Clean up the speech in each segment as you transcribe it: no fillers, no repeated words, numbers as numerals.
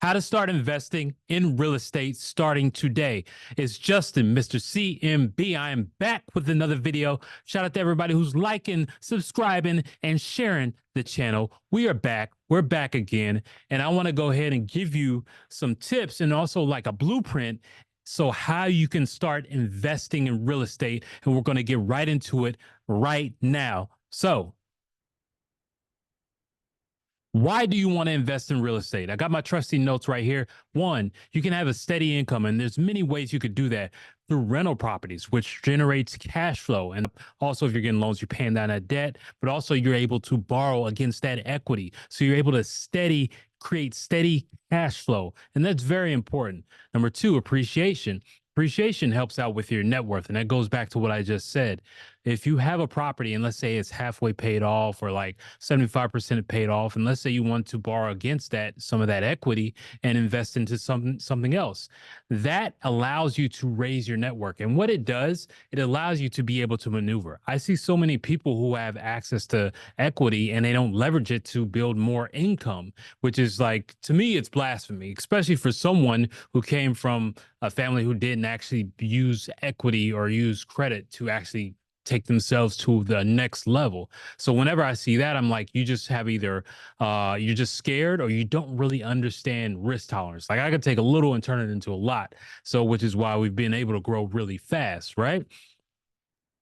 How to start investing in real estate starting today. It's Justin, Mr. CMB. I am back with another video. Shout out to everybody who's liking, subscribing, and sharing the channel. We are back. We're back again. And I want to go ahead and give you some tips and also like a blueprint. So how you can start investing in real estate. And we're going to get right into it right now. So why do you want to invest in real estate? I got my trusty notes right here. One, you can have a steady income, and there's many ways you could do that through rental properties, which generates cash flow. And also, if you're getting loans, you're paying down that debt, but also you're able to borrow against that equity. So you're able to create steady cash flow. And that's very important. Number two, appreciation. Appreciation helps out with your net worth. And that goes back to what I just said. If you have a property and let's say it's halfway paid off or like 75% paid off, and let's say you want to borrow against that, some of that equity and invest into something else, that allows you to raise your network. And what it does, it allows you to be able to maneuver. I see so many people who have access to equity and they don't leverage it to build more income, which is like, to me, it's blasphemy, especially for someone who came from a family who didn't actually use equity or use credit to actually take themselves to the next level. So whenever I see that, I'm like, you just have either you're just scared or you don't really understand risk tolerance. Like I could take a little and turn it into a lot. So which is why we've been able to grow really fast, right?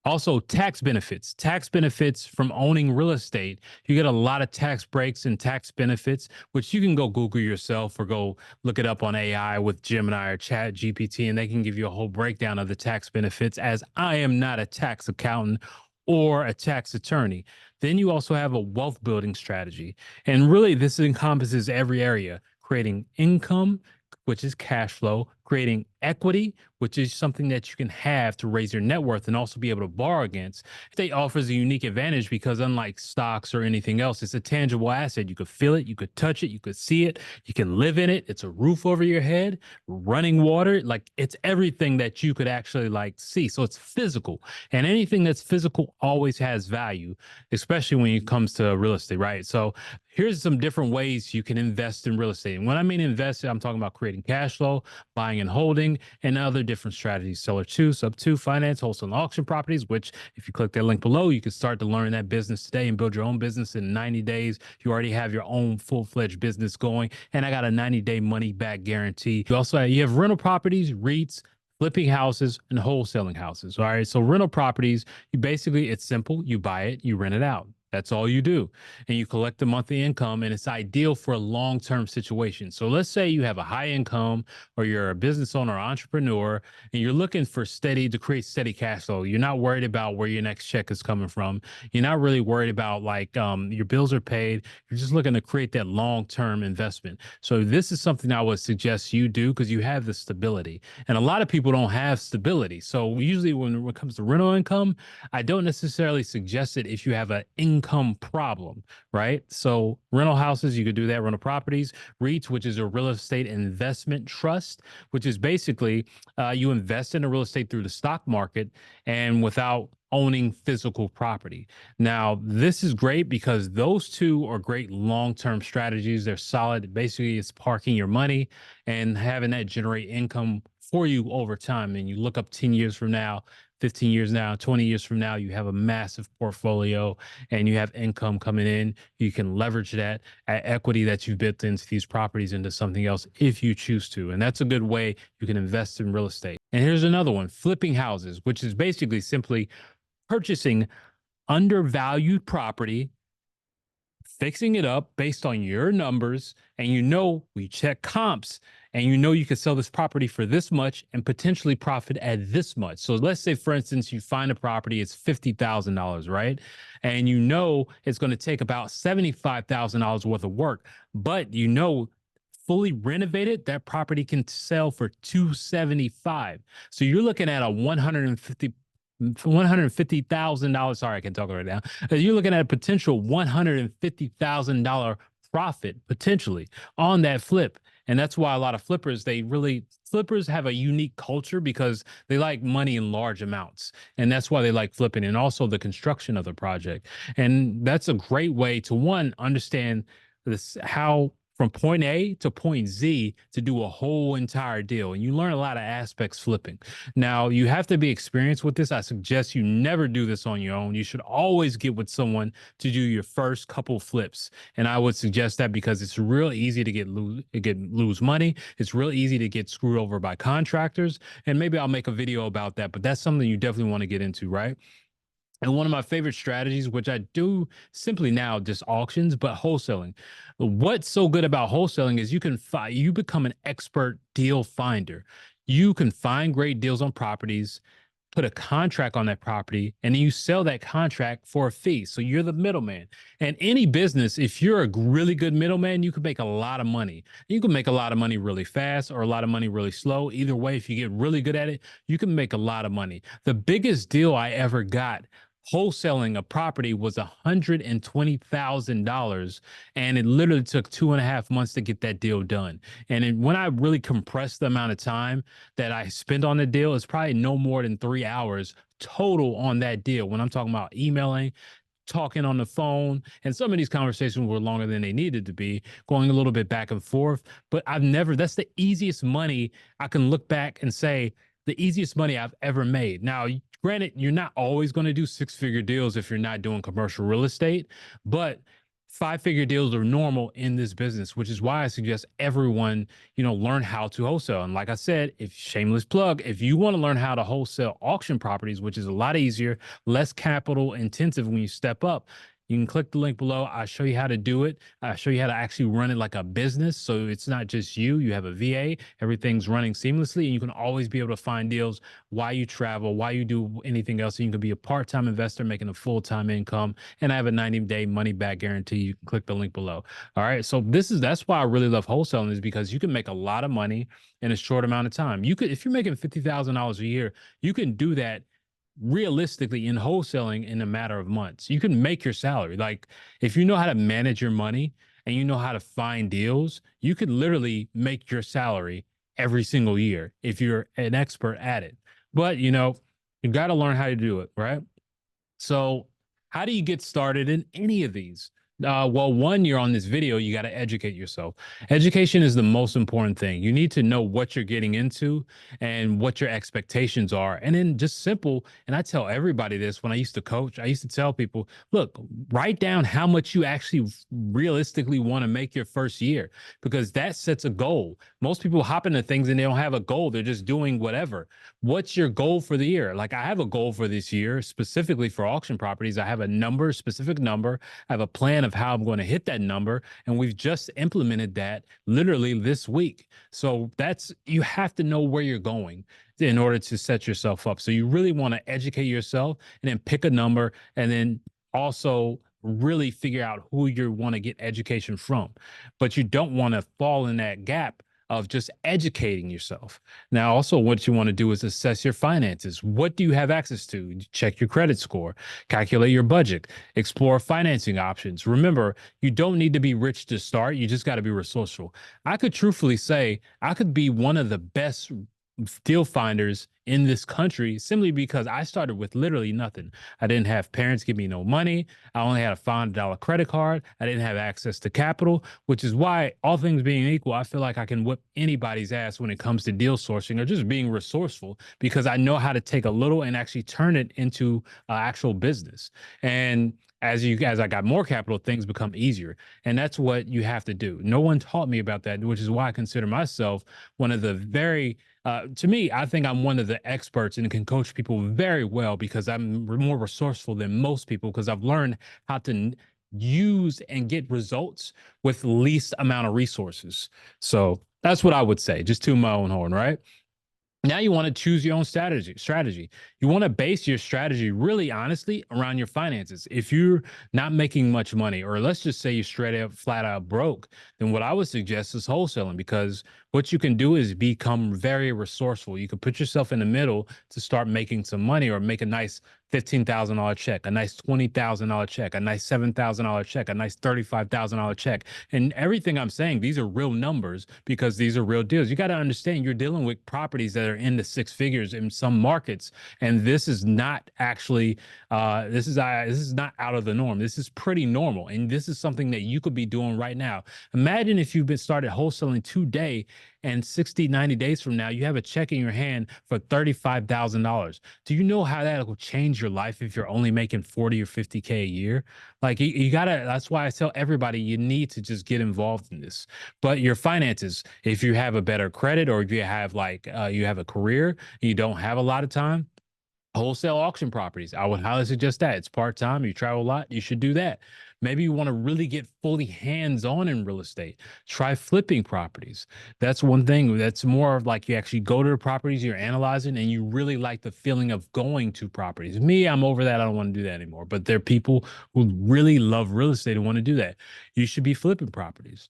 Also, tax benefits from owning real estate. You get a lot of tax breaks and tax benefits, which you can go Google yourself or go look it up on AI with Gemini or Chat GPT, and they can give you a whole breakdown of the tax benefits, as I am not a tax accountant or a tax attorney. Then you also have a wealth building strategy. And really, this encompasses every area: creating income, which is cash flow, creating equity, which is something that you can have to raise your net worth and also be able to borrow against. They offers a unique advantage because unlike stocks or anything else, it's a tangible asset. You could feel it, you could touch it, you could see it, you can live in it. It's a roof over your head, running water, like it's everything that you could actually like see. So it's physical, and anything that's physical always has value, especially when it comes to real estate, right? So here's some different ways you can invest in real estate. And when I mean invest, I'm talking about creating cash flow, buying and holding, and other different strategies: seller two, sub two, finance, wholesale and auction properties, which if you click that link below, you can start to learn that business today and build your own business in 90 days. You already have your own full-fledged business going. And I got a 90-day money back guarantee. You have rental properties, REITs, flipping houses, and wholesaling houses. All right. So rental properties, it's simple. You buy it, you rent it out. That's all you do. And you collect the monthly income, and it's ideal for a long-term situation. So let's say you have a high income or you're a business owner or entrepreneur and you're looking to create steady cash flow. You're not worried about where your next check is coming from. You're not really worried about like your bills are paid. You're just looking to create that long-term investment. So this is something I would suggest you do because you have the stability. And a lot of people don't have stability. So usually when it comes to rental income, I don't necessarily suggest it if you have an income problem, right? So rental houses, you could do that. Rental properties, REITs, which is a real estate investment trust, which is basically you invest in a real estate through the stock market and without owning physical property. Now, this is great because those two are great long-term strategies. They're solid. Basically, it's parking your money and having that generate income for you over time. And you look up 10 years from now, 15 years now, 20 years from now, you have a massive portfolio and you have income coming in. You can leverage that equity that you've built into these properties into something else if you choose to. And that's a good way you can invest in real estate. And here's another one: flipping houses, which is basically simply purchasing undervalued property, fixing it up based on your numbers, and we check comps, and you could sell this property for this much and potentially profit at this much. So let's say, for instance, you find a property, it's $50,000, right? And it's going to take about $75,000 worth of work, but fully renovated, that property can sell for $275. So you're looking at a $150,000. Sorry, I can talk right now. You're looking at a potential $150,000 profit potentially on that flip. And that's why a lot of flippers have a unique culture because they like money in large amounts. And that's why they like flipping, and also the construction of the project. And that's a great way to, one, understand how from point A to point Z to do a whole entire deal. And you learn a lot of aspects flipping. Now, you have to be experienced with this. I suggest you never do this on your own. You should always get with someone to do your first couple flips. And I would suggest that because it's real easy to lose money. It's real easy to get screwed over by contractors. And maybe I'll make a video about that, but that's something you definitely want to get into, right? And one of my favorite strategies, which I do simply now, just auctions, but wholesaling. What's so good about wholesaling is you become an expert deal finder. You can find great deals on properties, put a contract on that property, and then you sell that contract for a fee. So you're the middleman. And any business, if you're a really good middleman, you can make a lot of money. You can make a lot of money really fast or a lot of money really slow. Either way, if you get really good at it, you can make a lot of money. The biggest deal I ever got wholesaling a property was $120,000, and it literally took 2.5 months to get that deal done. And when I really compressed the amount of time that I spent on the deal, it's probably no more than 3 hours total on that deal. When I'm talking about emailing, talking on the phone, and some of these conversations were longer than they needed to be, going a little bit back and forth. But that's the easiest money I can look back and say, the easiest money I've ever made. Now, granted, you're not always going to do six-figure deals if you're not doing commercial real estate, but five-figure deals are normal in this business, which is why I suggest everyone, learn how to wholesale. And like I said, shameless plug, if you want to learn how to wholesale auction properties, which is a lot easier, less capital intensive when you step up, you can click the link below. I'll show you how to do it. I'll show you how to actually run it like a business. So it's not just you have a VA, everything's running seamlessly, and you can always be able to find deals while you travel, while you do anything else. And you can be a part-time investor making a full-time income. And I have a 90-day money back guarantee. You can click the link below. All right. So that's why I really love wholesaling, is because you can make a lot of money in a short amount of time. If you're making $50,000 a year, you can do that realistically in wholesaling in a matter of months. You can make your salary. Like, if you know how to manage your money and you know how to find deals, you could literally make your salary every single year if you're an expert at it. But you got to learn how to do it, right? So how do you get started in any of these? Well, one, you're on this video, you got to educate yourself. Education is the most important thing. You need to know what you're getting into and what your expectations are. And then just simple, and I tell everybody this when I used to coach, I used to tell people, look, write down how much you actually realistically want to make your first year, because that sets a goal. Most people hop into things and they don't have a goal. They're just doing whatever. What's your goal for the year? Like, I have a goal for this year, specifically for auction properties. I have a specific number. I have a plan of how I'm going to hit that number. And we've just implemented that literally this week. So you have to know where you're going in order to set yourself up. So you really want to educate yourself and then pick a number, and then also really figure out who you want to get education from. But you don't want to fall in that gap of just educating yourself. Now, also what you want to do is assess your finances. What do you have access to? Check your credit score, calculate your budget, explore financing options. Remember, you don't need to be rich to start. You just got to be resourceful. I could truthfully say I could be one of the best deal finders in this country simply because I started with literally nothing. I didn't have parents give me no money. I only had a $500 credit card. I didn't have access to capital, which is why, all things being equal, I feel like I can whip anybody's ass when it comes to deal sourcing or just being resourceful, because I know how to take a little and actually turn it into actual business. And as I got more capital, things become easier. And that's what you have to do. No one taught me about that, which is why I consider myself one of the to me, I think I'm one of the experts and can coach people very well, because I'm more resourceful than most people, because I've learned how to use and get results with least amount of resources. So that's what I would say, just to my own horn, right? Now you want to choose your own strategy. You want to base your strategy really honestly around your finances. If you're not making much money, or let's just say you're straight up, flat out broke, then what I would suggest is wholesaling, because what you can do is become very resourceful. You can put yourself in the middle to start making some money, or make a nice $15,000 check, a nice $20,000 check, a nice $7,000 check, a nice $35,000 check. And everything I'm saying, these are real numbers because these are real deals. You got to understand you're dealing with properties that are in the six figures in some markets. And this is not actually, this is not out of the norm. This is pretty normal. And this is something that you could be doing right now. Imagine if you've been started wholesaling today and 60, 90 days from now, you have a check in your hand for $35,000. Do you know how that will change your life if you're only making 40 or 50K a year? Like you gotta, that's why I tell everybody you need to just get involved in this. But your finances, if you have a better credit or if you have you have a career, you don't have a lot of time, wholesale auction properties. I would highly suggest that. It's part-time. You travel a lot. You should do that. Maybe you want to really get fully hands-on in real estate. Try flipping properties. That's one thing. That's more of like you actually go to the properties you're analyzing and you really like the feeling of going to properties. Me, I'm over that. I don't want to do that anymore. But there are people who really love real estate and want to do that. You should be flipping properties.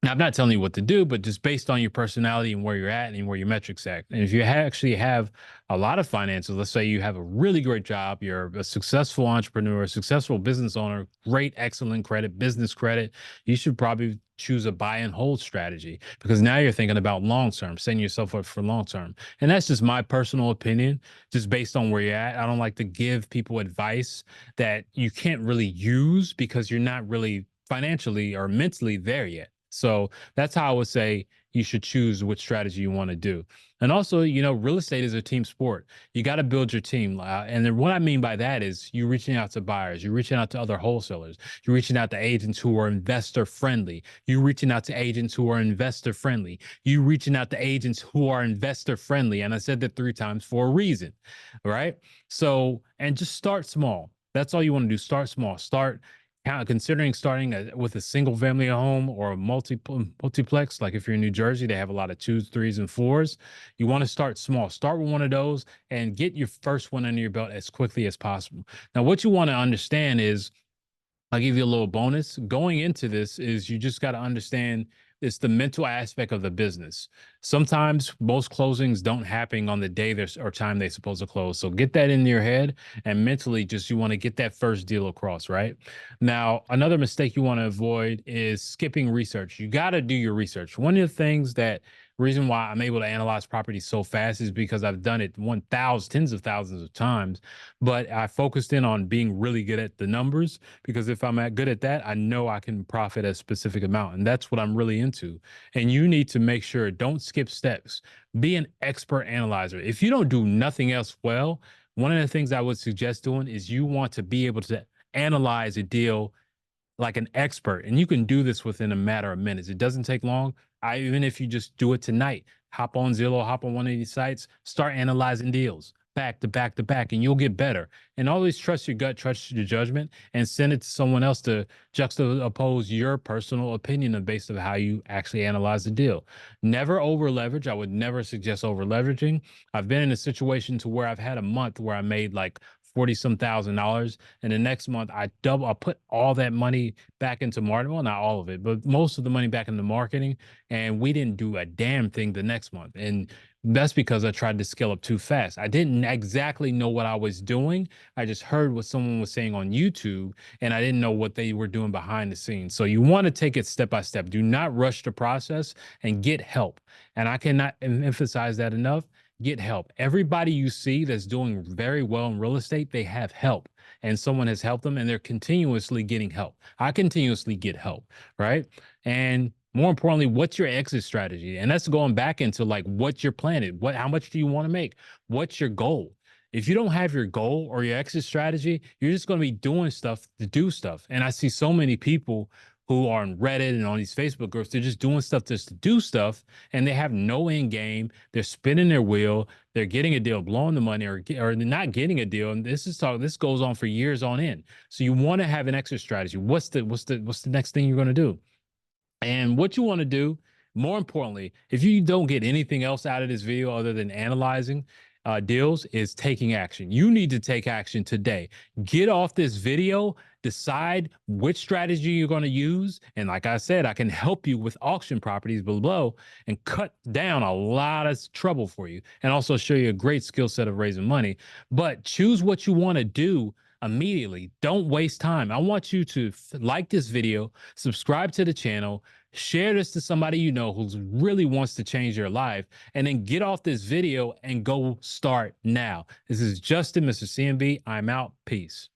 Now, I'm not telling you what to do, but just based on your personality and where you're at and where your metrics at. And if you actually have a lot of finances, let's say you have a really great job, you're a successful entrepreneur, a successful business owner, great, excellent credit, business credit, you should probably choose a buy and hold strategy because now you're thinking about long term, setting yourself up for long term. And that's just my personal opinion, just based on where you're at. I don't like to give people advice that you can't really use because you're not really financially or mentally there yet. So that's how I would say you should choose which strategy you want to do. And also, real estate is a team sport. You got to build your team. And then what I mean by that is you reaching out to buyers, you're reaching out to other wholesalers, you're reaching out to agents who are investor friendly, you're reaching out to agents who are investor friendly, you reaching out to agents who are investor friendly. And I said that 3 times for a reason, right? So, and just start small. That's all you want to do. Start small. Start considering starting with a single family home or a multiplex. Like if you're in New Jersey, they have a lot of 2s, 3s, and 4s. You want to start small. Start with one of those and get your first one under your belt as quickly as possible. Now, what you want to understand is, I'll give you a little bonus. Going into this is you just got to understand it's the mental aspect of the business. Sometimes most closings don't happen on the day or time they're supposed to close. So get that in your head and mentally just you want to get that first deal across, right? Now, another mistake you want to avoid is skipping research. You got to do your research. One of the things that reason why I'm able to analyze properties so fast is because I've done it 1,000, tens of thousands of times, but I focused in on being really good at the numbers because if I'm good at that, I know I can profit a specific amount. And that's what I'm really into. And you need to make sure, don't skip steps. Be an expert analyzer. If you don't do nothing else well, one of the things I would suggest doing is you want to be able to analyze a deal like an expert. And you can do this within a matter of minutes. It doesn't take long. Even if you just do it tonight, hop on Zillow, hop on one of these sites, start analyzing deals back to back to back, and you'll get better. And always trust your gut, trust your judgment, and send it to someone else to juxtapose your personal opinion based on how you actually analyze the deal. Never over leverage. I would never suggest over leveraging. I've been in a situation to where I've had a month where I made like 40 some $1,000, and the next month I put all that money back into marketing. Well, not all of it, but most of the money back into marketing, and we didn't do a damn thing the next month. And that's because I tried to scale up too fast. I didn't exactly know what I was doing. I just heard what someone was saying on YouTube, and I didn't know what they were doing behind the scenes. So you want to take it step by step. Do not rush the process and get help. And I cannot emphasize that enough. Get help. Everybody you see that's doing very well in real estate, they have help, and someone has helped them and they're continuously getting help. I continuously get help, right? And more importantly, what's your exit strategy? And that's going back into like what you're planning. How much do you want to make? What's your goal? If you don't have your goal or your exit strategy, you're just going to be doing stuff to do stuff. And I see so many people who are on Reddit and on these Facebook groups, they're just doing stuff just to do stuff, and they have no end game. They're spinning their wheel. They're getting a deal, blowing the money, or they're not getting a deal. And this goes on for years on end. So you want to have an exit strategy. What's the next thing you're going to do? And what you want to do, more importantly, if you don't get anything else out of this video other than analyzing, deals is taking action. You need to take action today. Get off this video, decide which strategy you're going to use. And like I said, I can help you with auction properties below and cut down a lot of trouble for you and also show you a great skill set of raising money. But choose what you want to do immediately. Don't waste time. I want you to like this video, subscribe to the channel, share this to somebody you know who really wants to change their life, and then get off this video and go start now. This is Justin, Mr. CMB. I'm out. Peace.